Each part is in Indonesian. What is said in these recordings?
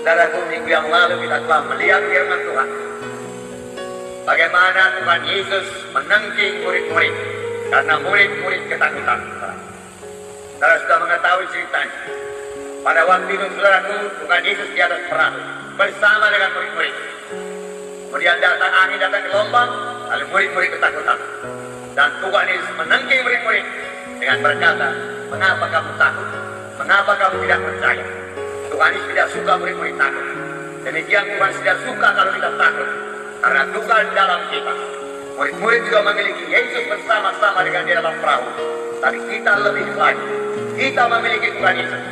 Saudaraku, minggu yang lalu kita telah melihat firman Tuhan. Bagaimana Tuhan Yesus menengking murid-murid karena murid-murid ketakutan. Saudara sudah mengetahui ceritanya. Pada waktu itu, saudaraku, Tuhan Yesus di atas perahu bersama dengan murid-murid. Kemudian datang angin, datang gelombang, lalu murid-murid ketakutan. Dan Tuhan Yesus menengking murid-murid dengan berkata, "Mengapa kamu takut? Mengapa kamu tidak percaya?" Tuhan Yesus tidak suka murid-murid takut. Demikian Tuhan tidak suka kalau kita takut. Karena Tuhan dalam kita. Murid-murid juga memiliki Yesus bersama-sama dengan di dalam perahu. Tapi kita lebih lagi. Kita memiliki Tuhan Yesus.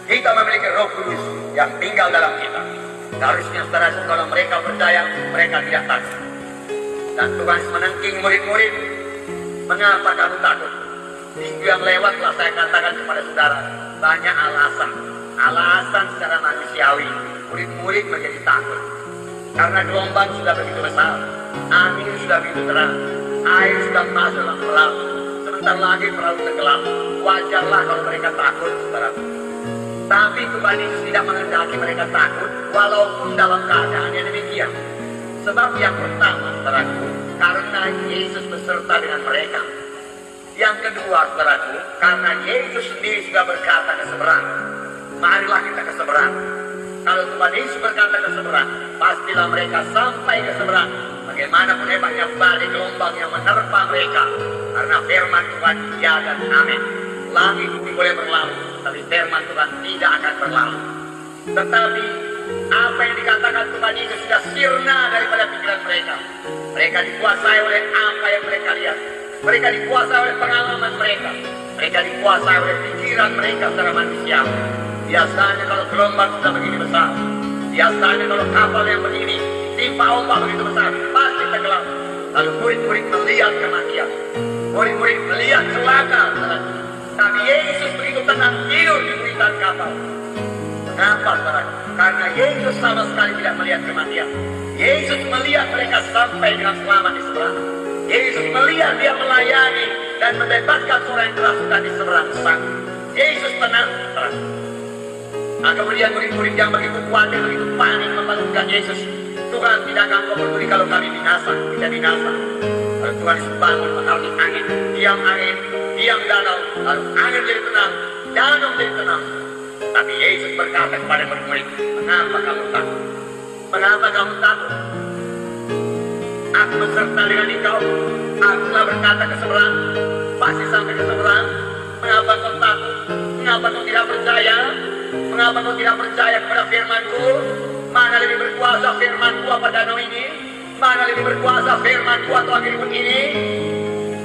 Kita memiliki Roh Kudus yang tinggal dalam kita. Harusnya saudara, kalau mereka percaya, mereka tidak takut. Dan Tuhan menengking murid-murid. Mengapa kamu takut? Minggu yang lewat telah saya katakan kepada saudara, banyak alasan. Alasan secara manusiawi, murid-murid menjadi takut. Karena gelombang sudah begitu besar, angin sudah begitu terang, air sudah masuk dalam perahu. Sebentar lagi perahu tenggelam. Wajarlah kalau mereka takut, saudara. Tapi Tuhan Yesus tidak menghendaki mereka takut, walaupun dalam keadaan yang demikian. Sebab yang pertama, saudaraku, karena Yesus beserta dengan mereka. Yang kedua, saudaraku, karena Yesus sendiri sudah berkata ke seberang. Marilah kita ke seberang. Kalau Tuhan Yesus berkata ke seberang, pastilah mereka sampai ke seberang. Bagaimanapun hebatnya badai gelombang yang menerpa mereka. Karena firman Tuhan ya dan amin. Langit bumi boleh berlalu, tapi firman Tuhan tidak akan berlalu. Tetapi apa yang dikatakan Tuhan Yesus sudah sirna daripada pikiran mereka. Mereka dikuasai oleh apa yang mereka lihat. Mereka dikuasai oleh pengalaman mereka. Mereka dikuasai oleh pikiran mereka secara manusia. Biasanya kalau gelombang sudah begini besar, biasanya kalau kapal yang begini timpa ombak begitu besar, pasti tenggelam. Lalu murid-murid melihat kematian, murid-murid melihat celaka. Tapi Yesus begitu tenang tidur di buritan kapal. Kenapa, saudara? Karena Yesus sama sekali tidak melihat kematian. Yesus melihat mereka sampai dengan selamat di seberang. Yesus melihat dia melayani dan membebaskan orang yang kerasukan di seberang sana. Yesus tenang, saudara. Nah, kemudian murid-murid yang begitu khawatir, begitu panik membangunkan Yesus. Tuhan, tidak akan kau peduli kalau kami binasa, tidak binasa. Lalu Tuhan bangun mengalami angin, diam danau, lalu angin jadi tenang, danau jadi tenang. Tapi Yesus berkata kepada murid-murid, "Mengapa kamu takut? Mengapa kamu takut? Aku beserta dengan engkau. Aku telah berkata ke seberang, pasti sampai ke seberang. Mengapa kau takut? Mengapa kau tidak percaya? Mengapa kau tidak percaya kepada firman-Ku? Mana lebih berkuasa firman-Ku apa danau ini? Mana lebih berkuasa firman-Ku atau angin ribut ini?"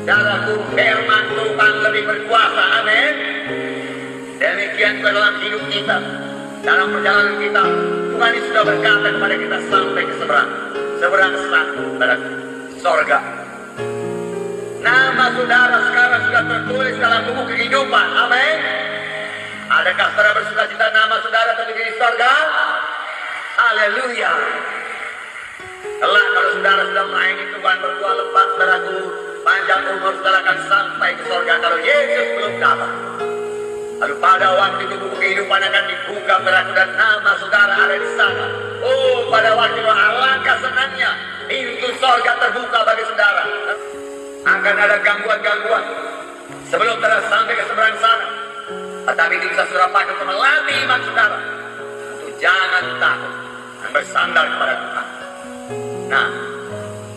Saudaraku, firman Tuhan lebih berkuasa. Amin. Demikian juga dalam hidup kita, dalam perjalanan kita, Tuhan ini sudah berkata kepada kita sampai ke seberang. Seberang sana, sorga. Nama saudara sekarang sudah tertulis dalam buku kehidupan. Amin. Adakah saudara bersuka cita nama saudara tertulis di sorga? Haleluya. Kelak kalau saudara sudah melayani Tuhan berbuah lebat, saudaraku, panjang umur saudara akan sampai ke sorga kalau Yesus belum datang. Lalu pada waktu itu buku kehidupan akan dibuka, saudaraku, dan nama saudara ada di sana. Oh, pada waktu itu alangkah senangnya pintu sorga terbuka bagi saudara. Akan ada gangguan-gangguan sebelum saudara sampai ke seberang sana. Tetapi itu bisa saudara pakai untuk melatih iman saudara untuk jangan takut dan bersandar kepada Tuhan. Nah,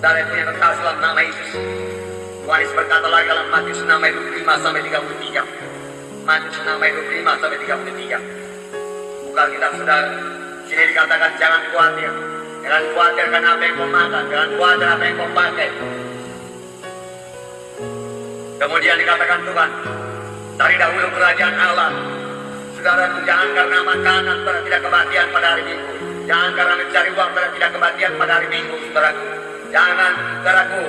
saudara yang punya kekasih dalam nama Yesus, Tuhan Yesus berkata lagi dalam Matius 6 ayat 25 sampai 33. Matius 6 ayat 25 sampai 33. Buka kitab saudara. Sini dikatakan jangan khawatir. Jangan khawatir karena apa yang kau makan, jangan khawatir apa yang kau pakai. Kemudian dikatakan Tuhan, cari dahulu kerajaan Allah. Saudara, jangan karena makanan saudara tidak kebatian pada hari Minggu. Jangan karena mencari uang saudara tidak kebatian pada hari Minggu, saudaraku. Jangan, saudaraku,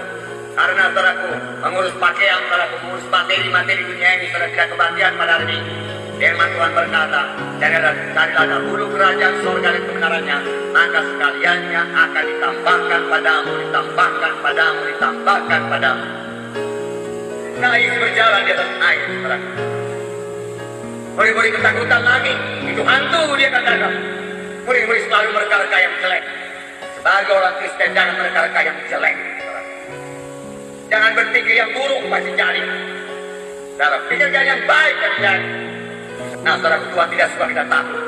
karena saudaraku mengurus pakaian, saudaraku, mengurus materi-materi dunia ini saudara tidak kebatian pada hari Minggu. Firman Tuhan berkata, carilah dahulu kerajaan surga dan kebenarannya, maka sekaliannya akan ditambahkan padamu, ditambahkan padamu, ditambahkan padamu. Nah, Yesus berjalan di atas air, saudaraku. Murid-murid ketakutan lagi, itu hantu dia katakan. Murid-murid selalu mereka-reka yang jelek. Sebagai orang Kristen jangan mereka-reka yang jelek. Jangan berpikir yang buruk pasti jadi. Dalam pikirkan yang baik dan jadi. Nah, saudara, Tuhan tidak suka kita takut.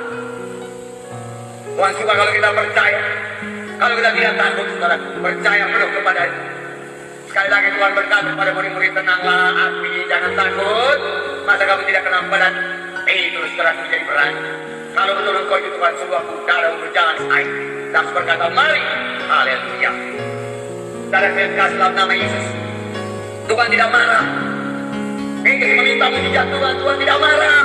Tuhan suka kalau kita percaya. Kalau kita tidak takut, saudara, percaya penuh kepada itu. Sekali lagi Tuhan berkata kepada murid-murid, tenanglah api, jangan takut. Masa kamu tidak kenal badan? Terus saudara menjadi berani. Kalau betul engkau itu Tuhan sungguh dalam berjalan air. Dan berkata, mari, haleluya. Saudara saya kasih dalam nama Yesus. Tuhan tidak marah. Petrus meminta mujizat Tuhan, Tuhan tidak marah.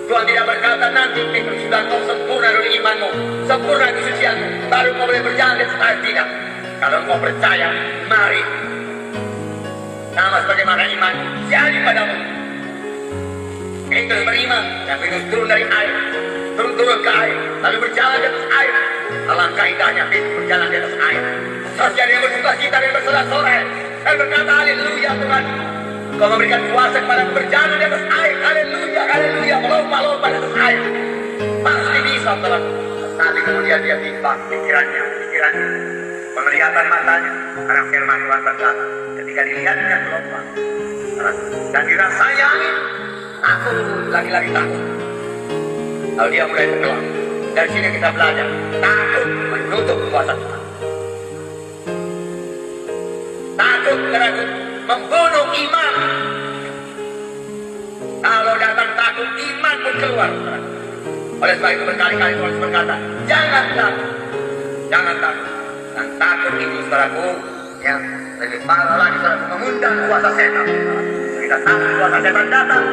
Tuhan tidak berkata nanti Petrus sudah kau sempurna dari imanmu, sempurna kesucianmu, baru kau boleh berjalan di atas air. Tidak. Kalau kau percaya, mari. Sama sebagaimana iman jadi padamu. Petrus beriman, dan Petrus turun dari air, turun ke air, lalu berjalan di atas air. Alangkah indahnya Petrus berjalan di atas air. Saudara yang bersuka cita dan bersorak-sorai, dan berkata, haleluya Tuhan. Kau memberikan kuasa kepada berjalan di atas air. Haleluya, haleluya, melompat-lompat di atas air. Pasti bisa, saudara. Tapi kemudian dia timbang pikirannya, penglihatan matanya, karena firman Tuhan berkata, ketika dilihatnya melompat dan dirasanya angin, aku lagi-lagi takut. Lalu dia mulai tenggelam. Dari sini kita belajar, takut menutup kuasa Tuhan. Takut membunuh iman. Kalau datang takut, iman pun keluar. Oleh sebab itu berkali-kali Tuhan berkata, jangan takut, jangan takut. Dan takut itu, saudaraku, yang lebih parah lagi, saudaraku, mengundang kuasa setan. Kita takut kuasa setan datang.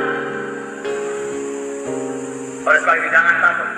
Oleh sebab itu jangan takut.